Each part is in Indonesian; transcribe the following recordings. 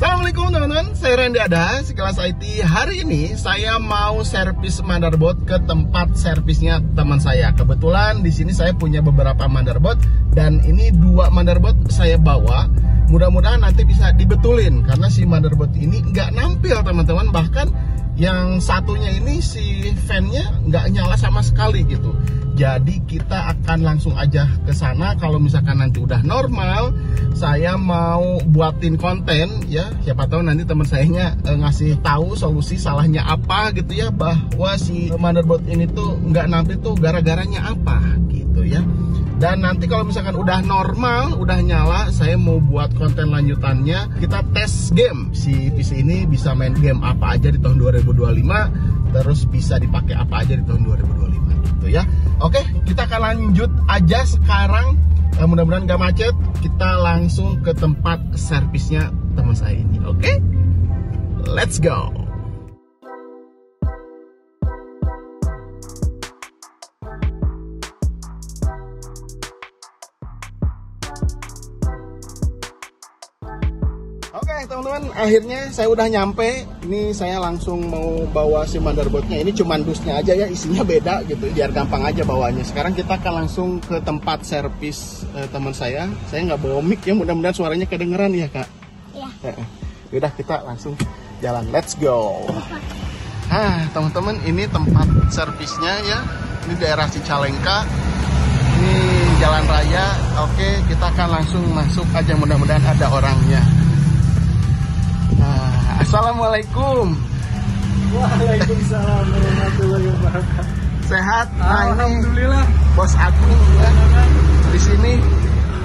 Assalamualaikum teman-teman, saya Randy Ada, Sekelas IT. Hari ini saya mau servis motherboard ke tempat servisnya teman saya. Kebetulan di sini saya punya beberapa motherboard dan ini 2 motherboard saya bawa. Mudah-mudahan nanti bisa dibetulin karena si motherboard ini nggak nampil teman-teman. Bahkan yang satunya ini si fan-nya nggak nyala sama sekali gitu. Jadi kita akan langsung aja ke sana. Kalau misalkan nanti udah normal, saya mau buatin konten ya. Siapa tahu nanti teman sayanya ngasih tahu solusi salahnya apa gitu ya, bahwa si motherboard ini tuh nggak nampil tuh gara-garanya apa gitu ya. Dan nanti kalau misalkan udah normal, udah nyala, saya mau buat konten lanjutannya. Kita tes game. Si PC ini bisa main game apa aja di tahun 2025, terus bisa dipakai apa aja di tahun 2025 gitu ya. Oke, kita akan lanjut aja sekarang. Mudah-mudahan gak macet. Kita langsung ke tempat servisnya teman saya ini. Oke? Let's go. Oke teman-teman, akhirnya saya udah nyampe. Ini saya langsung mau bawa si motherboardnya. Ini cuman dusnya aja ya, isinya beda gitu, biar gampang aja bawanya. Sekarang kita akan langsung ke tempat servis teman saya. Saya nggak bawa mic ya, mudah-mudahan suaranya kedengeran ya kak. Iya. Udah kita langsung jalan, let's go. Teman-teman, ini tempat servisnya ya. Ini daerah Cicalengka. Ini jalan raya. Oke, kita akan langsung masuk aja, mudah-mudahan ada orangnya. Assalamualaikum. Waalaikumsalam warahmatullahi wabarakatuh. Sehat? Alhamdulillah. Ini Bos Agung ya. Di sini.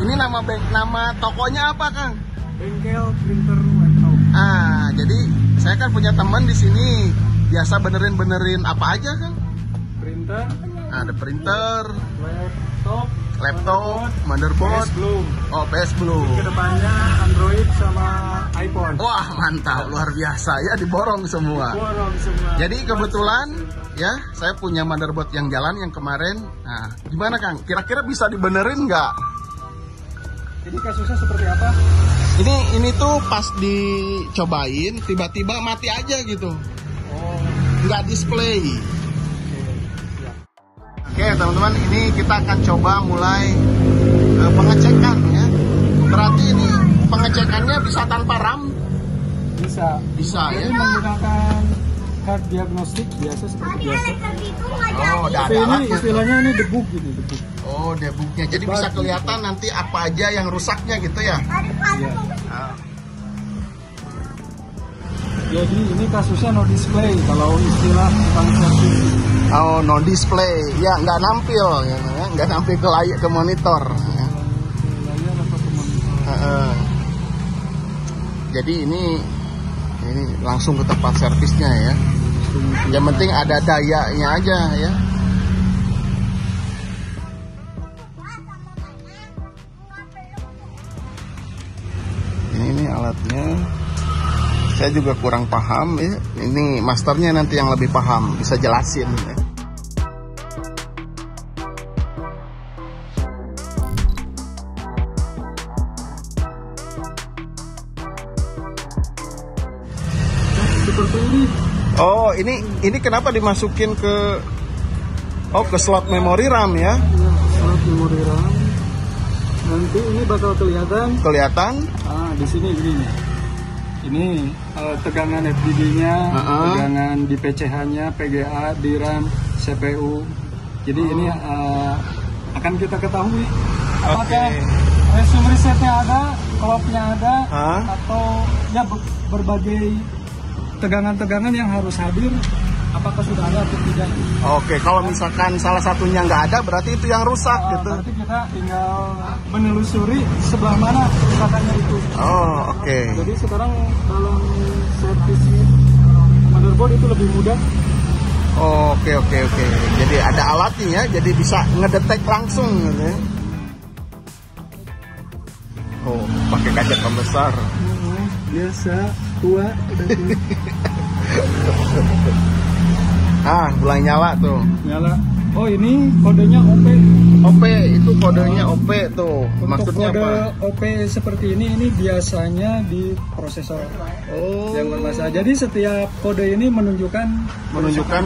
Ini nama tokonya apa, Kang? Bengkel Printer Laptop. Jadi saya kan punya teman di sini. Biasa benerin apa aja, Kang? Printer. Ada printer, laptop, motherboard. PS Blue. Oh, PS Blue. Kedepannya Android sama iPhone. Wah, mantap, luar biasa ya, diborong semua. Borong semua. Jadi kebetulan ya, saya punya motherboard yang jalan yang kemarin. Nah, gimana Kang? Kira-kira bisa dibenerin nggak? Jadi kasusnya seperti apa? Ini tuh pas dicobain, tiba-tiba mati aja gitu. Oh. Nggak display. Oke teman-teman, ini kita akan coba mulai pengecekan ya. Berarti ini pengecekannya bisa tanpa RAM? Bisa ya. Jadi menggunakan hard diagnostik biasa seperti biasa. Oh, Tapi ini istilahnya ini debug gitu, debug. Oh, debugnya. Jadi bisa kelihatan nanti apa aja yang rusaknya gitu ya? Iya. Jadi ini kasusnya no display kalau istilah tukang servis. Oh, no display. Ya, nggak nampil ya, nggak nampil ke monitor ya. Layar atau ke monitor. Jadi ini langsung ke tempat servisnya ya. Yang penting ada dayanya aja ya. Ini alatnya. Saya juga kurang paham ya. Ini masternya nanti yang lebih paham, bisa jelasin ya. Seperti ini. Oh, ini kenapa dimasukin ke slot memori RAM ya? Iya, slot memori RAM. Nanti ini bakal kelihatan. Di sini gini. Ini tegangan FDD-nya, tegangan di PCH-nya, PGA, DRAM, CPU. Jadi ini akan kita ketahui apakah resume resetnya ada, clock-nya ada, atau ya berbagai tegangan-tegangan yang harus hadir, apakah sudah ada atau tidak. Oke, kalau misalkan salah satunya nggak ada, berarti itu yang rusak gitu. Berarti kita tinggal menelusuri sebelah mana kerusakannya itu. Oh, oke. Jadi sekarang dalam servis motherboard itu lebih mudah. Oke. Jadi ada alatnya ya, jadi bisa ngedetek langsung gitu ya. Oh, pakai kaca pembesar. Biasa, tua, udah tua. Mulai nyala tuh. Nyala. Oh, ini kodenya OP. OP itu kodenya OP tuh. Untuk maksudnya kode apa? OP seperti ini biasanya di prosesor yang bermasalah. Jadi setiap kode ini menunjukkan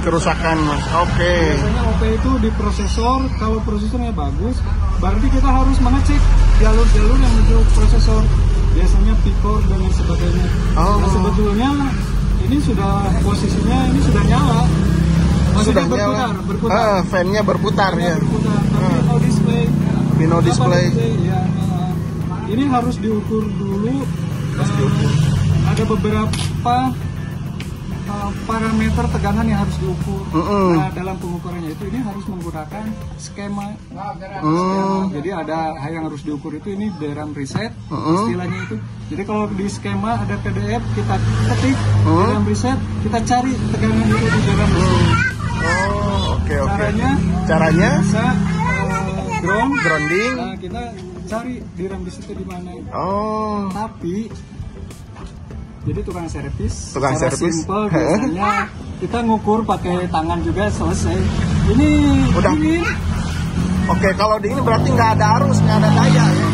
kerusakan, Mas. Oke. Biasanya OP itu di prosesor. Kalau prosesornya bagus, berarti kita harus mengecek jalur-jalur yang menuju prosesor. Biasanya picor dan lain sebagainya. Nah, sebetulnya ini sudah posisinya ini sudah nyala. Sudah berputar. Fan-nya berputar ya. Berputar. Tapi no display. Ya, ini harus diukur dulu. Ada beberapa parameter tegangan yang harus diukur. Nah, dalam pengukurannya itu ini harus menggunakan skema. Jadi ada yang harus diukur itu ini DRAM reset istilahnya itu. Jadi kalau di skema ada PDF kita ketik DRAM reset, kita cari tegangan itu di DRAM reset. Oke. Caranya bisa grounding. Nah, kita cari DRAM resetnya di mana. Tapi jadi tukang servis simple biasanya kita ngukur pakai tangan juga selesai. Ini udah. Oke, kalau di ini berarti nggak ada arus, nggak ada daya ya.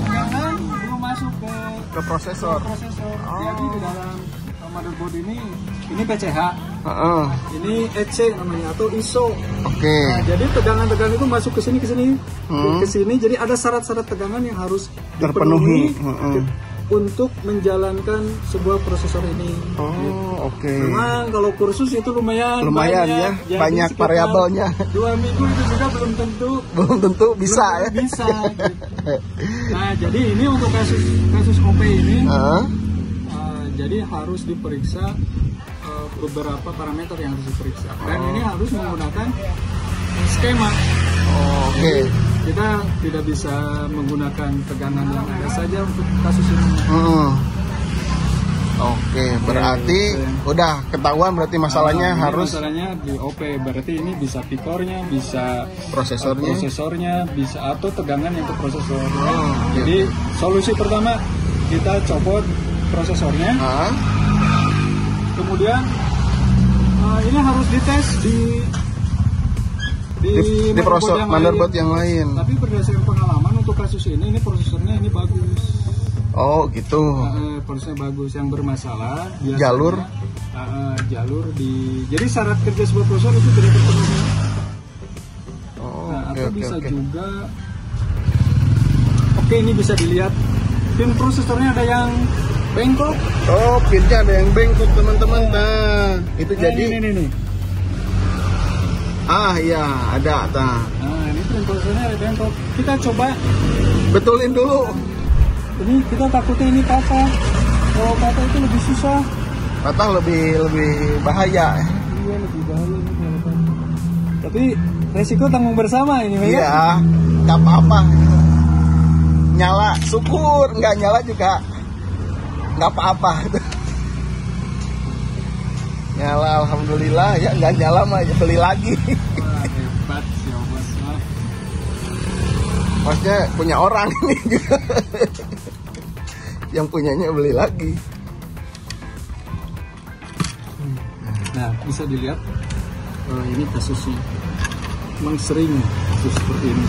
Tegangan belum masuk ke prosesor. Jadi di dalam motherboard ini PCH. Ini EC namanya atau ISO. Oke. Nah, jadi tegangan-tegangan itu masuk ke sini ke sini. Jadi ada syarat-syarat tegangan yang harus terpenuhi untuk menjalankan sebuah prosesor ini. Oke. Memang kalau kursus itu lumayan ya, banyak variabelnya. 2 minggu itu juga belum tentu bisa ya. Bisa. Gitu. Nah, jadi ini untuk kasus OP ini, jadi harus diperiksa beberapa parameter yang harus diperiksa. Dan ini harus menggunakan skema. Oke. Kita tidak bisa menggunakan tegangan yang ada saja untuk kasus ini. Oke, berarti udah ketahuan berarti masalahnya masalahnya di OP. Berarti ini bisa picornya, bisa prosesornya, bisa atau tegangan yang ke prosesor. Jadi solusi pertama kita copot prosesornya. Kemudian ini harus dites di motherboard yang lain. Tapi berdasarkan pengalaman untuk kasus ini prosesornya ini bagus. Oh gitu. Prosesnya bagus. Yang bermasalah biasanya, jalur di. Jadi syarat kerja sebuah prosesor itu tidak terpenuhi. Atau bisa juga. Oke, ini bisa dilihat pin prosesornya ada yang bengkok. Pinnya ada yang bengkok teman-teman. Nah, itu jadi. Ini. Iya, ada. Ini pin prosesornya ada bengkok. Kita coba betulin dulu. Ini kita takutnya ini patah. Kalau patah itu lebih susah. Patah lebih bahaya. Iya, lebih bahaya ini kalau patah. Tapi resiko tanggung bersama ini, ya. Iya, nggak apa-apa. Nyala, syukur. Nggak nyala juga nggak apa-apa. Nyala, alhamdulillah. Ya nggak nyala mah beli lagi. Wah, hebat sih bos. Maksudnya punya orang ini juga. Yang punyanya beli lagi. Nah, bisa dilihat ini kasusnya. Memang sering kasus seperti ini.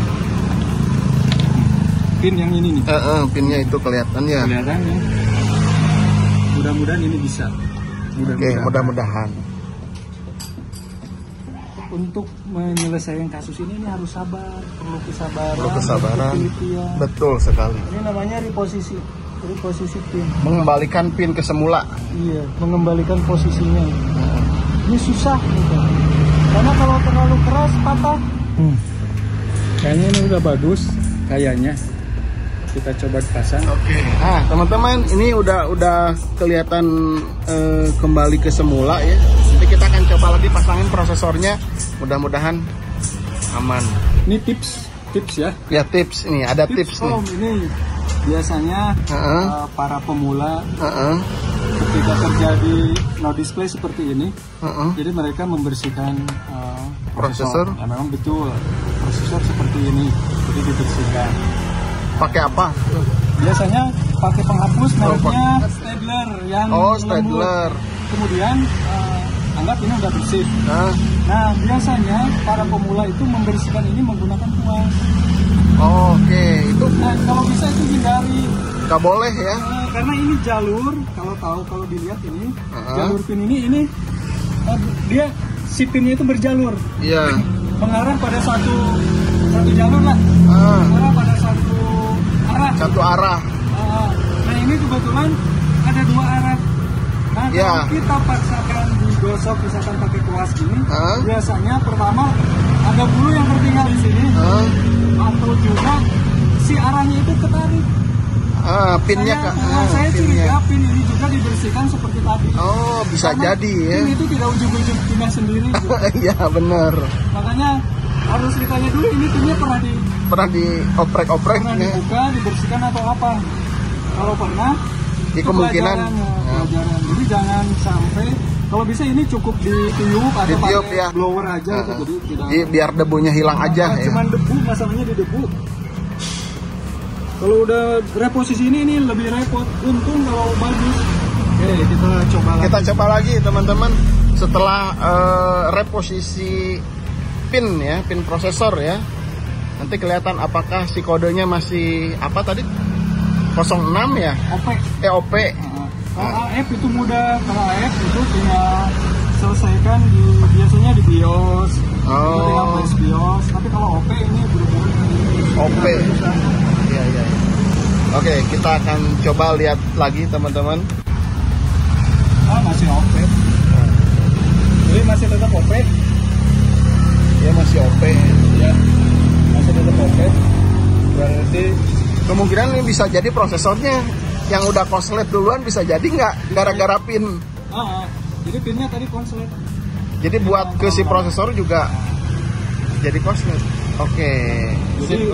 Pin yang ini nih. Pinnya itu kelihatan ya. Kelihatan ya. Mudah-mudahan ini bisa. Mudah-mudahan. Untuk menyelesaikan kasus ini harus sabar, perlu kesabaran. Ketelitian. Betul sekali. Ini namanya reposisi pin. Mengembalikan pin ke semula. Iya, mengembalikan posisinya. Ini susah gitu. Karena kalau terlalu keras patah. Kayaknya ini udah bagus, kayaknya. Kita coba pasang. Oke. Teman-teman, ini udah kelihatan kembali ke semula ya. Nanti kita akan coba lagi pasangin prosesornya. Mudah-mudahan aman. Ini tips ya. Ya, tips ini ada tips nih. Ini biasanya para pemula ketika terjadi no display seperti ini, jadi mereka membersihkan prosesor. Ya, memang betul prosesor seperti ini, jadi dibersihkan. Pakai apa? Biasanya pakai penghapus mereknya Staedtler yang Staedtler. Kemudian anggap ini udah bersih. Nah, biasanya para pemula itu membersihkan ini menggunakan kuas. Oke, itu. Nah, kalau bisa itu hindari. Nggak boleh ya? Karena ini jalur, kalau dilihat ini, jalur pin ini dia si pinnya itu berjalur. Iya. Mengarah pada satu jalur lah. Mengarah pada satu arah. Satu arah. Nah, ini kebetulan ada dua arah. Nah, kalau kita paksakan digosok misalkan pakai kuas gini, biasanya pertama ada bulu yang tertinggal di sini, atau juga si arahnya itu ketarik. Pinnya saya curiga pin ini juga dibersihkan seperti tadi. Oh, bisa karena jadi ya. Pin itu tidak ujung-ujung pindah sendiri. Iya benar. Makanya harus ditanya dulu ini pinnya pernah dioprek-oprek, pernah dibuka, dibersihkan atau apa. Kalau pernah, di kemungkinan pelajaran. Jadi jangan sampai, kalau bisa ini cukup ditiup atau pakai blower aja gitu. Jadi biar debunya hilang aja ya. Cuman debu, masalahnya di debu. Kalau udah reposisi ini lebih repot. Untung kalau bagus. Oke, kita coba lagi teman-teman. Setelah reposisi pin ya, pin prosesor ya. Nanti kelihatan apakah si kodenya masih apa tadi? 06 ya? OP. Kalau AF itu mudah. Kalau AF itu tinggal selesaikan biasanya di BIOS. Tinggal flash BIOS. Tapi kalau OP ini benar-benar OP. Iya. Oke, kita akan coba lihat lagi teman-teman. Masih OP. Jadi masih tetap OP. Ya masih OP. Ya. Masih tetap OP. Berarti kemungkinan ini bisa jadi prosesornya yang udah konslet duluan, bisa jadi nggak gara-gara pin. Jadi pinnya tadi konslet. Jadi buat ke si prosesor juga jadi konslet. Oke. Jadi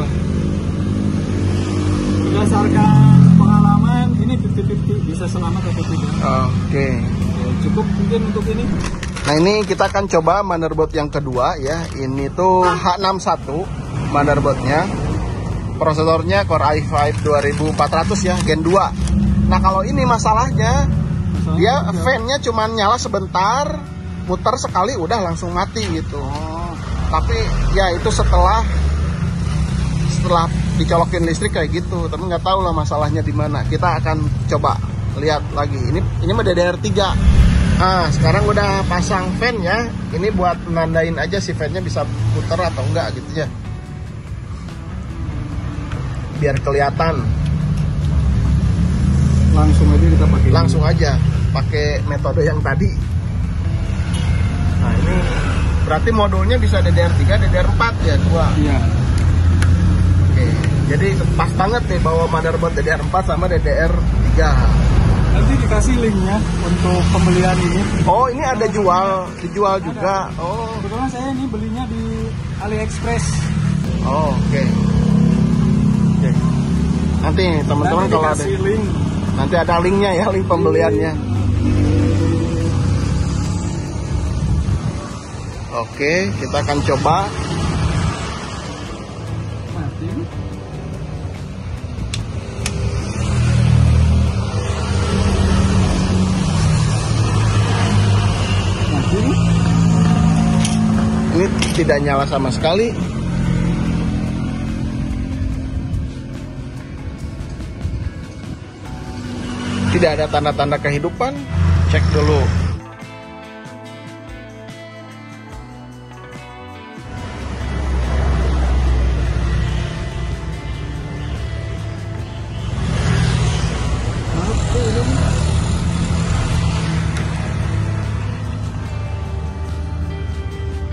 berdasarkan pengalaman ini 50-50 bisa selamat atau tidak. Oke. Cukup mungkin untuk ini. Nah ini kita akan coba motherboard yang kedua ya. Ini tuh H61 motherboardnya. Prosesornya Core i5 2400 ya, Gen 2. Nah kalau ini masalahnya dia fan-nya cuma nyala sebentar, muter sekali udah langsung mati gitu. Tapi ya itu setelah dicolokin listrik kayak gitu. Tapi nggak tahu lah masalahnya di mana. Kita akan coba lihat lagi. Ini mah DDR3. Nah sekarang udah pasang fan ya. Ini buat nandain aja si fan-nya bisa puter atau enggak gitu ya. Biar kelihatan. Langsung aja pakai metode yang tadi. Nah ini berarti modulnya bisa DDR3, DDR4 ya, 2. Iya. Oke, jadi pas banget nih bawa motherboard DDR4 sama DDR3. Nanti dikasih linknya untuk pembelian ini. Oh ini ada dijual juga. Oh kebetulan saya ini belinya di AliExpress. Oh oke. Nanti teman-teman kalau ada link. Nanti ada linknya ya, link pembeliannya. Oke, kita akan coba. Mati. Ini tidak nyala sama sekali. Tidak ada tanda-tanda kehidupan. Cek dulu.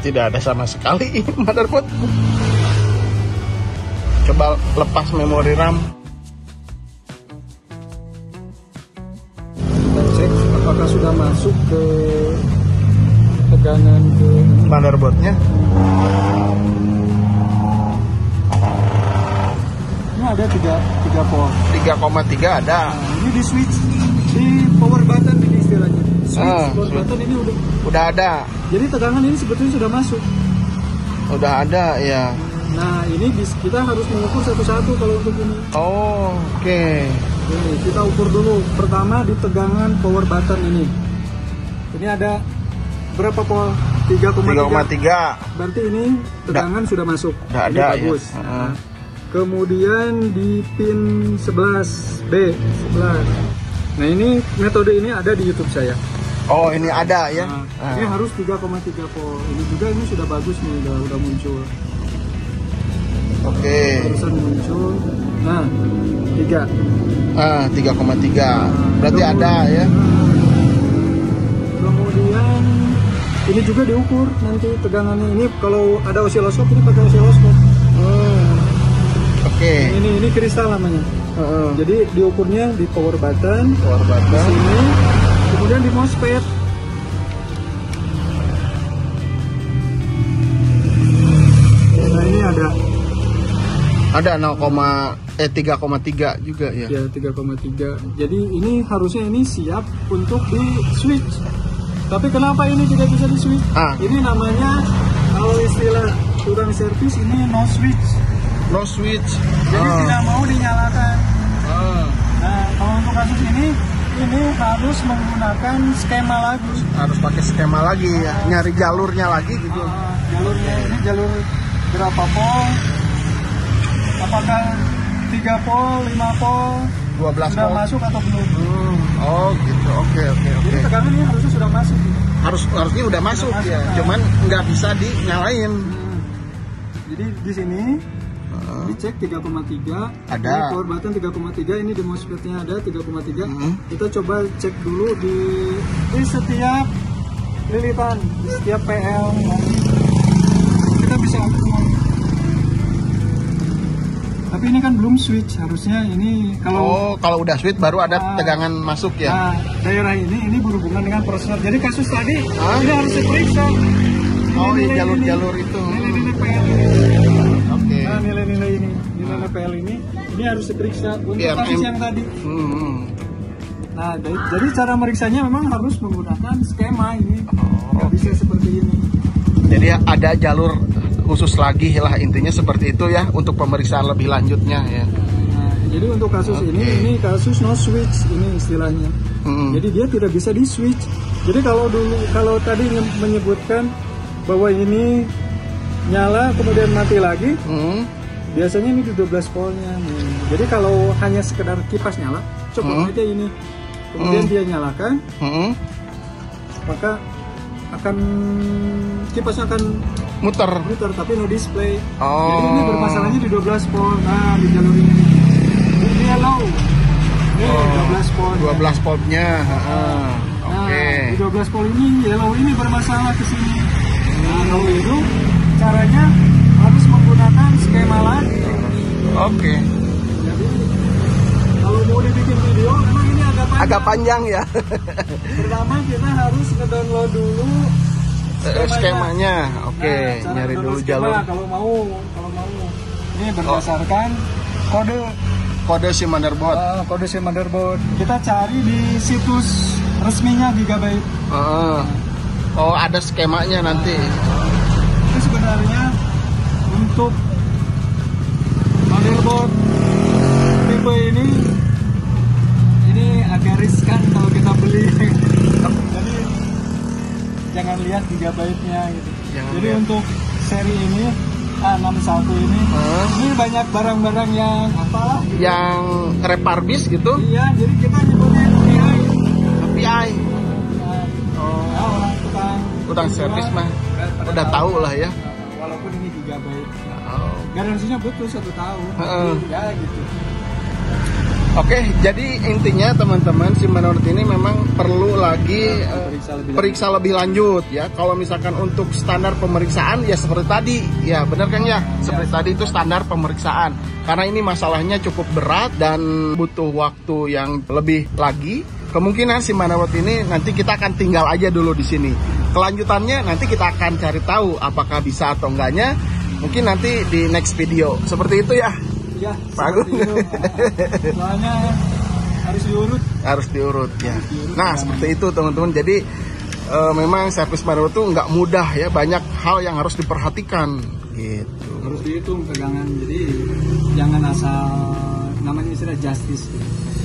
Tidak ada sama sekali motherboard. Coba lepas memori RAM. Apakah sudah masuk ke tegangan ke motherboardnya? Ini ada 3 port. 3,3 ada. Nah, ini di switch, di power button ini istilahnya. Switch power button ini udah ada. Jadi tegangan ini sebetulnya sudah masuk. Udah ada ya. Nah ini kita harus mengukur satu-satu kalau untuk ini. Oh, oke. Ini kita ukur dulu. Pertama di tegangan power button ini. Ini ada berapa pol? 3,3. 3,3. Berarti ini tegangan sudah masuk. Udah ini ada, bagus. ya. Nah, kemudian di pin 11B 11. Nah, ini metode ini ada di YouTube saya. Oh, ini ada ya. Nah, ini harus 3,3 volt. Ini juga ini sudah bagus nih, udah muncul. Oke. Barusan muncul. Nah, 3. 3,3. Berarti ada ya. Kemudian ini juga diukur nanti tegangannya. Ini kalau ada osiloskop ini pakai osiloskop. Oke. Ini kristal namanya. Jadi diukurnya di power button. Di sini. Kemudian di MOSFET. Nah, ini ada 3,3 juga ya. Ya, 3,3. Jadi ini harusnya ini siap untuk di switch. Tapi kenapa ini tidak bisa di switch? Ini namanya kalau istilah tukang servis ini no switch. No switch. Jadi tidak mau dinyalakan. Nah, kalau untuk kasus ini harus menggunakan skema lagi. Harus pakai skema lagi ya. Nyari jalurnya lagi gitu. Jalurnya ini jalur berapa pol? Apakah 3 pol, 5 pol, 12 sudah pol masuk atau belum? Oh gitu, oke. Jadi tegangan ini harusnya sudah masuk. Harusnya udah masuk ya, cuman nggak bisa dinyalain. Jadi di sini dicek 3,3. Ada. Ini power button 3,3, ini di MOSFET-nya ada 3,3. Kita coba cek dulu di setiap lilitan, di setiap PL. Kita bisa ukur. Tapi ini kan belum switch, harusnya ini kalau udah switch baru ada tegangan masuk ya. Nah, daerah ini berhubungan dengan prosesor. Jadi kasus tadi ini harus diperiksa. Jalur-jalur itu. Nilai-nilai PL ini. Oke. Nah, nilai-nilai nilai PL ini harus diperiksa untuk kasus yang tadi. Nah, jadi cara meriksanya memang harus menggunakan skema ini. Nggak bisa seperti ini. Jadi ada jalur khusus lagi lah, intinya seperti itu ya untuk pemeriksaan lebih lanjutnya ya. Nah, jadi untuk kasus ini kasus no switch ini istilahnya. Jadi dia tidak bisa di switch. Jadi kalau tadi menyebutkan bahwa ini nyala kemudian mati lagi, biasanya ini di 12 voltnya. Jadi kalau hanya sekedar kipas nyala, coba aja ini, kemudian dia nyalakan, maka kipasnya akan muter tapi no display. Jadi ini bermasalahnya di 12 volt. Nah, di jalur ini yellow. Ini 12 volt. 12 voltnya. Di 12 volt ini yellow ini bermasalah ke sini. Nah, kalau itu caranya harus menggunakan skema lagi. Jadi kalau mau dibikin video memang ini agak panjang ya. Pertama kita harus ngedownload dulu skemanya. Nyari dulu jalur. Kalau mau. Ini berdasarkan kode SIM motherboard. Kode SIM motherboard. Kita cari di situs resminya Gigabyte. Ada skemanya nanti. Itu sebenarnya untuk motherboard tipe ini agak riskan kalau kita beli. Jadi jangan lihat gigabyte-nya gitu. Jadi untuk seri ini A61 ini banyak barang-barang yang apalah gitu. Yang reparbis gitu. Iya, jadi kita nyebutnya API. Orang tukang servis mah udah tahu lah ya. Walaupun ini gigabyte. Garansinya betul 1 tahun. Ya gitu. Oke, jadi intinya teman-teman, SIM menurut ini memang perlu lagi periksa lebih lanjut ya. Kalau misalkan untuk standar pemeriksaan ya seperti tadi, ya benar kan ya? Seperti tadi itu standar pemeriksaan. Karena ini masalahnya cukup berat dan butuh waktu yang lebih lagi. Kemungkinan SIM menurut ini nanti kita akan tinggal aja dulu di sini. Kelanjutannya nanti kita akan cari tahu apakah bisa atau enggaknya. Mungkin nanti di next video. Seperti itu ya. Ya, bagus. Soalnya harus diurut ya. Nah, seperti itu teman-teman. Jadi memang servis baru itu nggak mudah ya, banyak hal yang harus diperhatikan gitu. Harus dihitung tegangan. Jadi jangan asal, namanya istilah justice.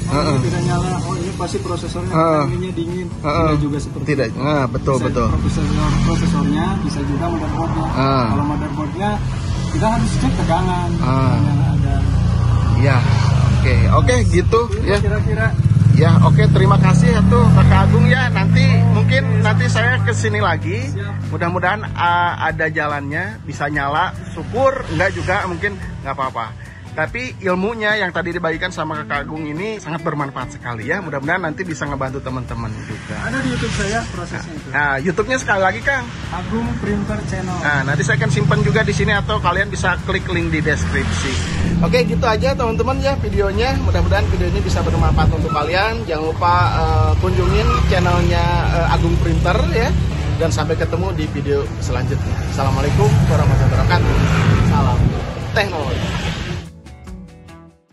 ini tidak nyala, oh ini pasti prosesornya ininya dingin. Tidak juga seperti tidak. itu. Betul. Prosesornya bisa juga motherboardnya. Kalau motherboardnya kita harus cek tegangan yang ada. Ya, oke gitu ya. Kira-kira. Ya, oke, terima kasih tuh Kakak Agung ya. Mungkin nanti saya kesini lagi. Mudah-mudahan ada jalannya, bisa nyala. Syukur, enggak juga mungkin nggak apa-apa. Tapi ilmunya yang tadi dibagikan sama Kakak Agung ini sangat bermanfaat sekali ya. Mudah-mudahan nanti bisa ngebantu teman-teman juga. Ada di YouTube saya prosesnya itu. Nah, YouTube-nya sekali lagi Kang. Agung Printer Channel. Nah, nanti saya akan simpan juga di sini atau kalian bisa klik link di deskripsi. Oke, gitu aja teman-teman ya videonya. Mudah-mudahan video ini bisa bermanfaat untuk kalian. Jangan lupa kunjungin channelnya Agung Printer ya. Dan sampai ketemu di video selanjutnya. Assalamualaikum warahmatullahi wabarakatuh. Salam teknologi.